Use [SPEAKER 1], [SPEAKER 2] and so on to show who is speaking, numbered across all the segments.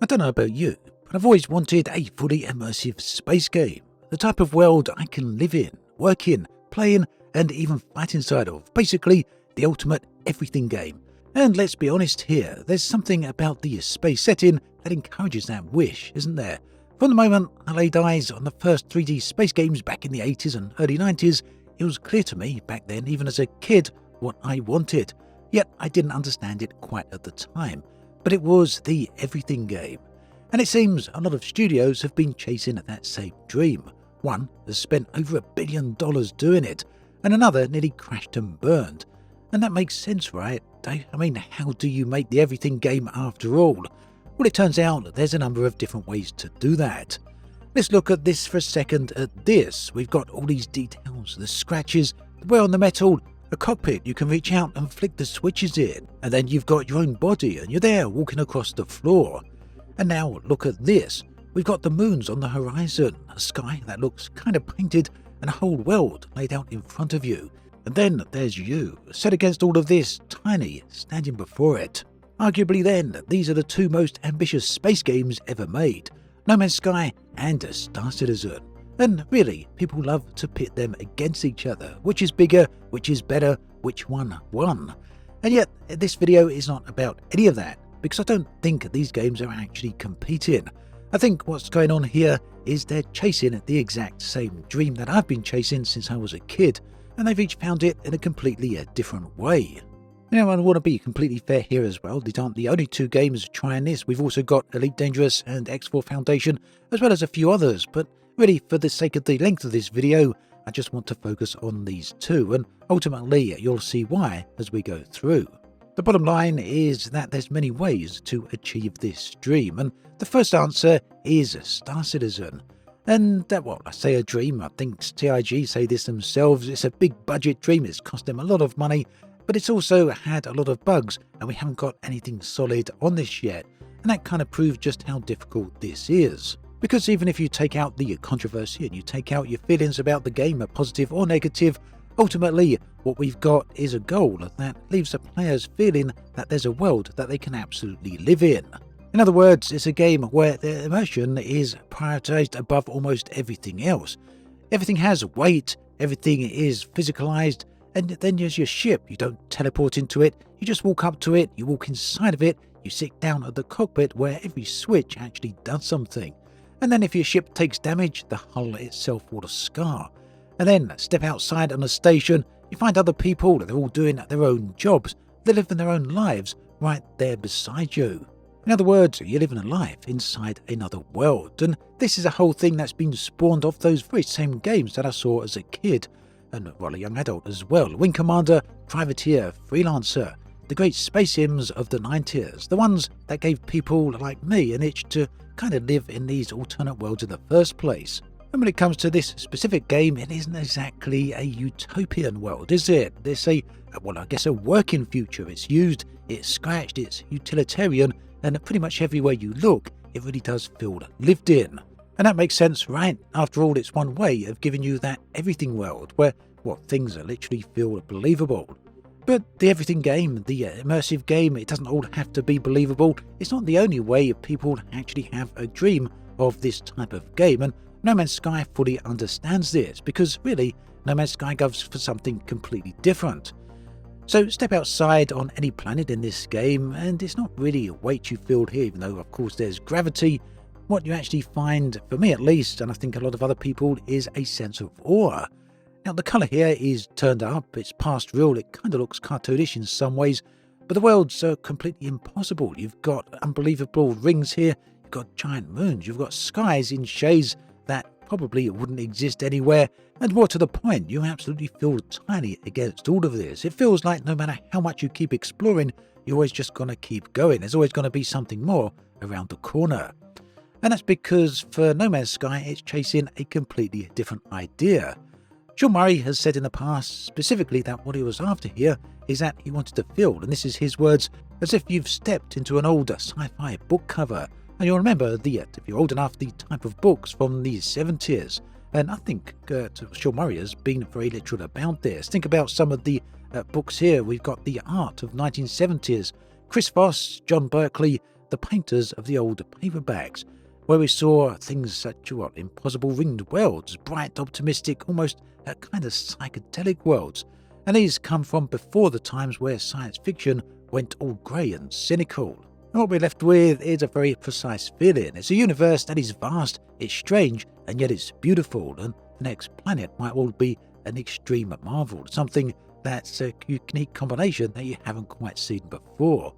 [SPEAKER 1] I don't know about you, but I've always wanted a fully immersive space game. The type of world I can live in, work in, play in, and even fight inside of. Basically, the ultimate everything game. And let's be honest here, there's something about the space setting that encourages that wish, isn't there? From the moment I laid eyes on the first 3D space games back in the 80s and early 90s, it was clear to me back then, even as a kid, what I wanted. Yet I didn't understand it quite at the time. But it was the everything game. And it seems a lot of studios have been chasing that same dream. One has spent over $1 billion doing it, and another nearly crashed and burned. And that makes sense, right? I mean, how do you make the everything game after all? Well, it turns out there's a number of different ways to do that. Let's look at this for a second at this. We've got all these details, the scratches, the wear on the metal, a cockpit you can reach out and flick the switches in, and then you've got your own body and you're there walking across the floor. And now look at this. We've got the moons on the horizon, a sky that looks kind of painted, and a whole world laid out in front of you. And then there's you, set against all of this, tiny, standing before it. Arguably then, these are the two most ambitious space games ever made, No Man's Sky and Star Citizen. And really, people love to pit them against each other. Which is bigger, which is better, which one won. And yet, this video is not about any of that, because I don't think these games are actually competing. I think what's going on here is they're chasing the exact same dream that I've been chasing since I was a kid, and they've each found it in a completely different way. Now, I want to be completely fair here as well. These aren't the only two games trying this. We've also got Elite Dangerous and X4 Foundation, as well as a few others, but really, for the sake of the length of this video, I just want to focus on these two, and ultimately you'll see why as we go through. The bottom line is that there's many ways to achieve this dream, and the first answer is Star Citizen. And well, I say a dream, I think TIG say this themselves, it's a big budget dream, it's cost them a lot of money, but it's also had a lot of bugs, and we haven't got anything solid on this yet, and that kind of proves just how difficult this is. Because even if you take out the controversy and you take out your feelings about the game, positive or negative, ultimately what we've got is a goal that leaves the players feeling that there's a world that they can absolutely live in. In other words, it's a game where the immersion is prioritized above almost everything else. Everything has weight, everything is physicalized, and then there's your ship. You don't teleport into it, you just walk up to it, you walk inside of it, you sit down at the cockpit where every switch actually does something. And then if your ship takes damage, the hull itself will scar. And then step outside on a station, you find other people, they're all doing their own jobs, they're living their own lives right there beside you. In other words, you're living a life inside another world, and this is a whole thing that's been spawned off those very same games that I saw as a kid, and well, a young adult as well. Wing Commander, Privateer, Freelancer, the great space sims of the 90s, the ones that gave people like me an itch to kind of live in these alternate worlds in the first place. And when it comes to this specific game, it isn't exactly a utopian world, is it? There's a working future. It's used, it's scratched, it's utilitarian, and pretty much everywhere you look, it really does feel lived in. And that makes sense, right? After all, it's one way of giving you that everything world where, well, things literally feel believable. But the everything game, the immersive game, it doesn't all have to be believable. It's not the only way people actually have a dream of this type of game, and No Man's Sky fully understands this, because really, No Man's Sky goes for something completely different. So step outside on any planet in this game, and it's not really a weight you feel here, even though of course there's gravity. What you actually find, for me at least, and I think a lot of other people, is a sense of awe. Now, the colour here is turned up, it's past real, it kind of looks cartoonish in some ways, but the worlds are completely impossible. You've got unbelievable rings here, you've got giant moons, you've got skies in shades that probably wouldn't exist anywhere, and more to the point, you absolutely feel tiny against all of this. It feels like no matter how much you keep exploring, you're always just going to keep going. There's always going to be something more around the corner. And that's because for No Man's Sky, it's chasing a completely different idea. Sean Murray has said in the past specifically that what he was after here is that he wanted to feel, and this is his words, as if you've stepped into an old sci-fi book cover. And you'll remember if you're old enough, the type of books from the 70s. And I think Sean Murray has been very literal about this. Think about some of the books here. We've got The Art of 1970s, Chris Voss, John Berkeley, the painters of the old paperbacks, where we saw things such as impossible ringed worlds, bright, optimistic, almost kind of psychedelic worlds. And these come from before the times where science fiction went all grey and cynical. And what we're left with is a very precise feeling. It's a universe that is vast, it's strange, and yet it's beautiful, and the next planet might well be an extreme marvel, something that's a unique combination that you haven't quite seen before.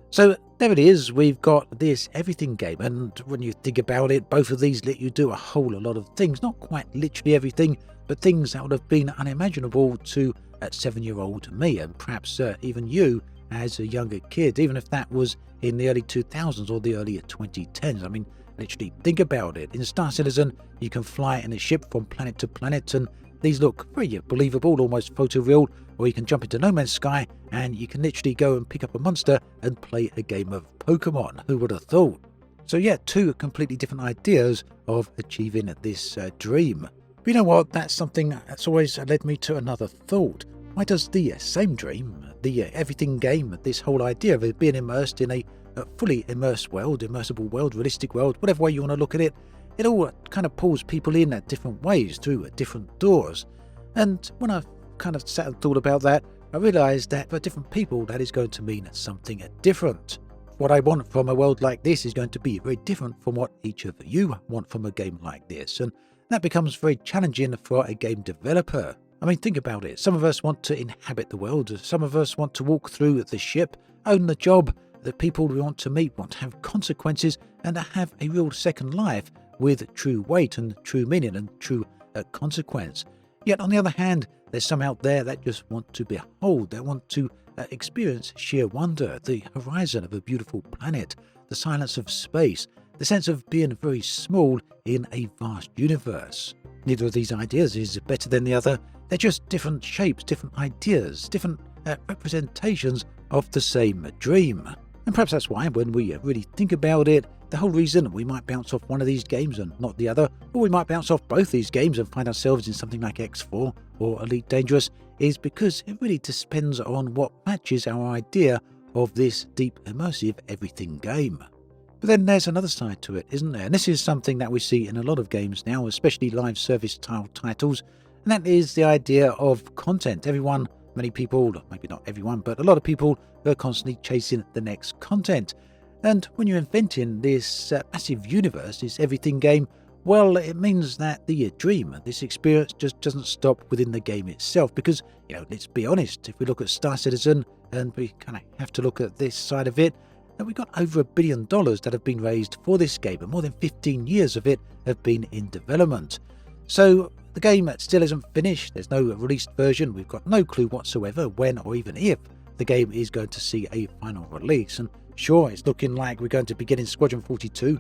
[SPEAKER 1] So there it is, we've got this everything game, and when you think about it, both of these let you do a whole lot of things, not quite literally everything, but things that would have been unimaginable to a 7-year-old me, and perhaps even you as a younger kid, even if that was in the early 2000s or the early 2010s. I mean, literally think about it. In Star Citizen, you can fly in a ship from planet to planet, and these look very believable, almost photoreal, or you can jump into No Man's Sky and you can literally go and pick up a monster and play a game of Pokemon. Who would have thought? So yeah, two completely different ideas of achieving this dream. But you know what? That's something that's always led me to another thought. Why does the same dream, the everything game, this whole idea of it being immersed in a fully immersed world, immersible world, realistic world, whatever way you want to look at it, it all kind of pulls people in at different ways through different doors. And when I kind of sat and thought about that, I realised that for different people that is going to mean something different. What I want from a world like this is going to be very different from what each of you want from a game like this, and that becomes very challenging for a game developer. I mean, think about it. Some of us want to inhabit the world, some of us want to walk through the ship, own the job, the people we want to meet want to have consequences, and have a real second life with true weight and true meaning and true consequence. Yet on the other hand, there's some out there that just want to behold, that want to experience sheer wonder, the horizon of a beautiful planet, the silence of space, the sense of being very small in a vast universe. Neither of these ideas is better than the other. They're just different shapes, different ideas, different representations of the same dream. And perhaps that's why when we really think about it, the whole reason we might bounce off one of these games and not the other, or we might bounce off both these games and find ourselves in something like X4 or Elite Dangerous, is because it really depends on what matches our idea of this deep, immersive everything game. But then there's another side to it, isn't there? And this is something that we see in a lot of games now, especially live service style titles, and that is the idea of content. Many people, maybe not everyone, but a lot of people are constantly chasing the next content. And when you're inventing this massive universe, this everything game, well, it means that the dream, this experience, just doesn't stop within the game itself. Because, let's be honest, if we look at Star Citizen, and we kind of have to look at this side of it, that we've got over $1 billion that have been raised for this game, and more than 15 years of it have been in development. So the game still isn't finished, there's no released version, we've got no clue whatsoever when or even if the game is going to see a final release. And sure, it's looking like we're going to be getting Squadron 42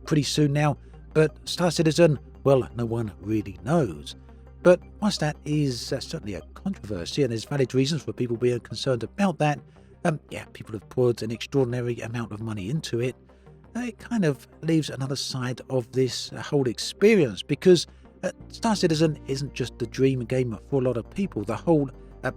[SPEAKER 1] pretty soon now, but Star Citizen, well, no one really knows. But whilst that is certainly a controversy, and there's valid reasons for people being concerned about that, people have poured an extraordinary amount of money into it, it kind of leaves another side of this whole experience, because Star Citizen isn't just a dream game for a lot of people. The whole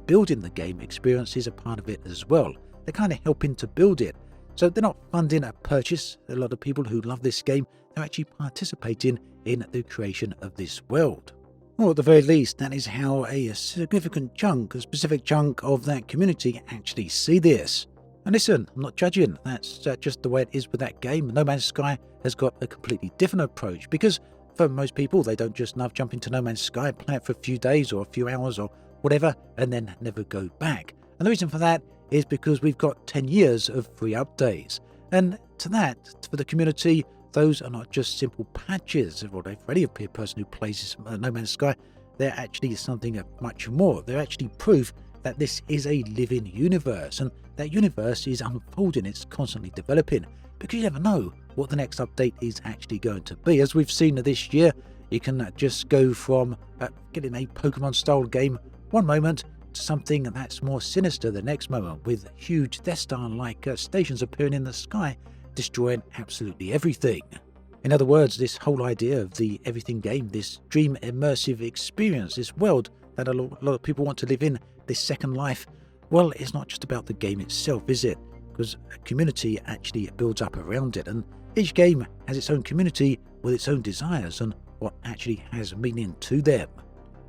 [SPEAKER 1] building the game experience is a part of it as well. They're kind of helping to build it. So they're not funding a purchase. A lot of people who love this game, they're actually participating in the creation of this world. Or at the very least, that is how a significant chunk, a specific chunk of that community actually see this. And listen, I'm not judging. That's just the way it is with that game. No Man's Sky has got a completely different approach, because for most people, they don't just love jumping to No Man's Sky, play it for a few days or a few hours or whatever, and then never go back. And the reason for that is because we've got 10 years of free updates. And to that, for the community, those are not just simple patches. For any person who plays No Man's Sky, they're actually something much more. They're actually proof that this is a living universe, and that universe is unfolding, it's constantly developing, because you never know what the next update is actually going to be. As we've seen this year, you can just go from getting a Pokemon-style game one moment to something that's more sinister the next moment, with huge Death Star-like stations appearing in the sky, destroying absolutely everything. In other words, this whole idea of the everything game, this dream immersive experience, this world that a lot of people want to live in, this second life, well, it's not just about the game itself, is it? because a community actually builds up around it, and each game has its own community with its own desires and what actually has meaning to them.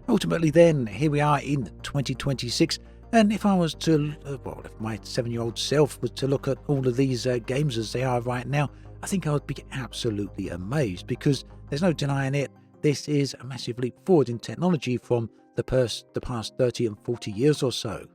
[SPEAKER 1] Ultimately then, here we are in 2026, and if I was to, if my 7-year-old self was to look at all of these games as they are right now, I think I would be absolutely amazed, because there's no denying it, this is a massive leap forward in technology from the past 30 and 40 years or so.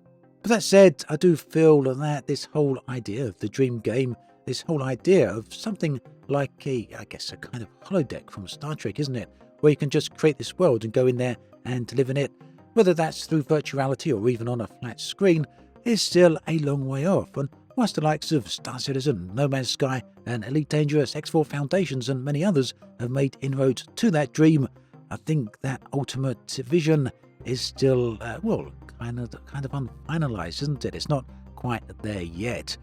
[SPEAKER 1] But that said, I do feel that this whole idea of the dream game, this whole idea of something like a kind of holodeck from Star Trek, isn't it? Where you can just create this world and go in there and live in it, whether that's through virtuality or even on a flat screen, is still a long way off. And whilst the likes of Star Citizen, No Man's Sky, and Elite Dangerous, X4 Foundations, and many others have made inroads to that dream, I think that ultimate vision is still, kind of unfinalized, isn't it? It's not quite there yet.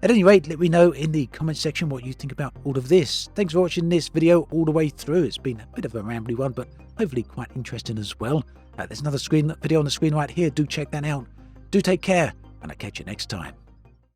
[SPEAKER 1] At any rate, let me know in the comment section what you think about all of this. Thanks for watching this video all the way through. It's been a bit of a rambly one, but hopefully quite interesting as well. There's another video on the screen right here. Do check that out. Do take care, and I'll catch you next time.